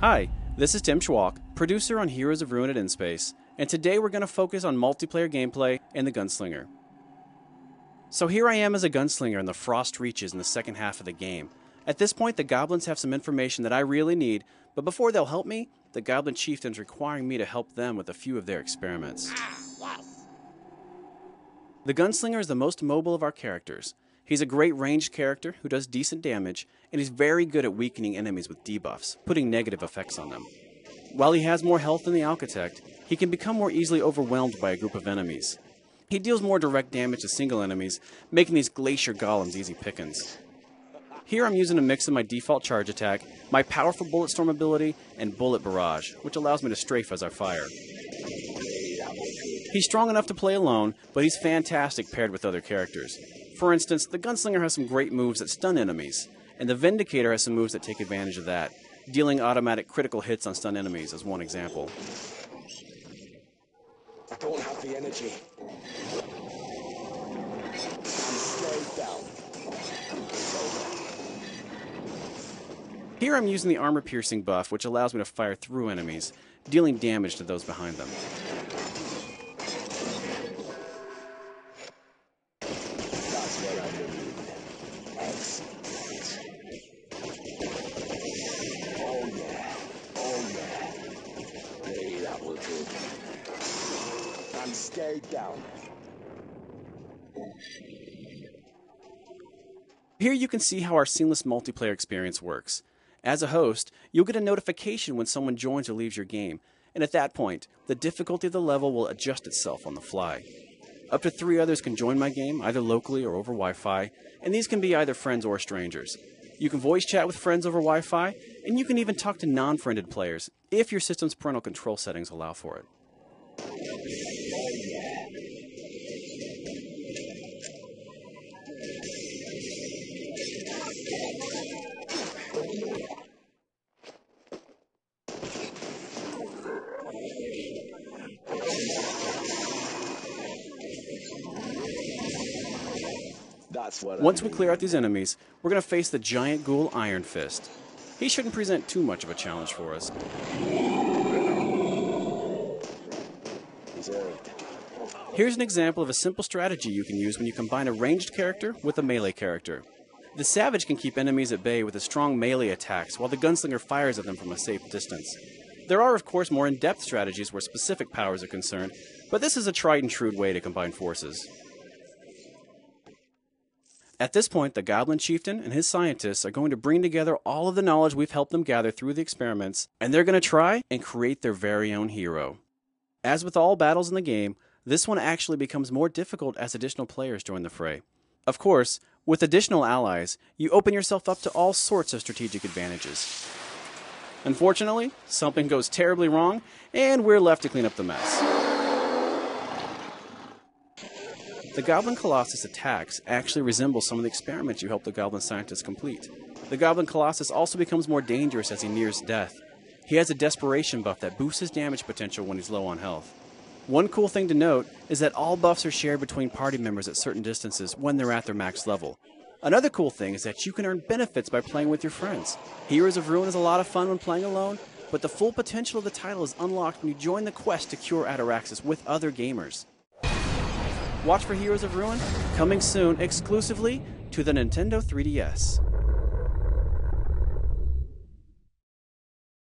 Hi, this is Tim Schwalk, producer on Heroes of Ruin at InSpace, and today we're going to focus on multiplayer gameplay and the Gunslinger. So here I am as a Gunslinger in the Frost Reaches in the second half of the game. At this point, the Goblins have some information that I really need, but before they'll help me, the Goblin Chieftain's requiring me to help them with a few of their experiments. The Gunslinger is the most mobile of our characters. He's a great ranged character who does decent damage, and he's very good at weakening enemies with debuffs, putting negative effects on them. While he has more health than the Alchitect, he can become more easily overwhelmed by a group of enemies. He deals more direct damage to single enemies, making these Glacier Golems easy pickings. Here I'm using a mix of my default charge attack, my powerful Bullet Storm ability, and Bullet Barrage, which allows me to strafe as I fire. He's strong enough to play alone, but he's fantastic paired with other characters. For instance, the Gunslinger has some great moves that stun enemies, and the Vindicator has some moves that take advantage of that, dealing automatic critical hits on stun enemies as one example. I don't have the energy. I'm slowed down. Here I'm using the Armor Piercing buff, which allows me to fire through enemies, dealing damage to those behind them. That's what I need. Excellent. Oh yeah. Oh yeah. Hey, that will do. I'm stayed down. Here you can see how our seamless multiplayer experience works. As a host, you'll get a notification when someone joins or leaves your game, and at that point, the difficulty of the level will adjust itself on the fly. Up to 3 others can join my game, either locally or over Wi-Fi, and these can be either friends or strangers. You can voice chat with friends over Wi-Fi, and you can even talk to non-friended players, if your system's parental control settings allow for it. Once we clear out these enemies, we're going to face the giant ghoul Iron Fist. He shouldn't present too much of a challenge for us. Here's an example of a simple strategy you can use when you combine a ranged character with a melee character. The Savage can keep enemies at bay with his strong melee attacks, while the Gunslinger fires at them from a safe distance. There are, of course, more in-depth strategies where specific powers are concerned, but this is a tried-and-true way to combine forces. At this point, the Goblin Chieftain and his scientists are going to bring together all of the knowledge we've helped them gather through the experiments, and they're going to try and create their very own hero. As with all battles in the game, this one actually becomes more difficult as additional players join the fray. Of course, with additional allies, you open yourself up to all sorts of strategic advantages. Unfortunately, something goes terribly wrong, and we're left to clean up the mess. The Goblin Colossus attacks actually resemble some of the experiments you helped the Goblin Scientists complete. The Goblin Colossus also becomes more dangerous as he nears death. He has a desperation buff that boosts his damage potential when he's low on health. One cool thing to note is that all buffs are shared between party members at certain distances when they're at their max level. Another cool thing is that you can earn benefits by playing with your friends. Heroes of Ruin is a lot of fun when playing alone, but the full potential of the title is unlocked when you join the quest to cure Ataraxis with other gamers. Watch for Heroes of Ruin, coming soon exclusively to the Nintendo 3DS.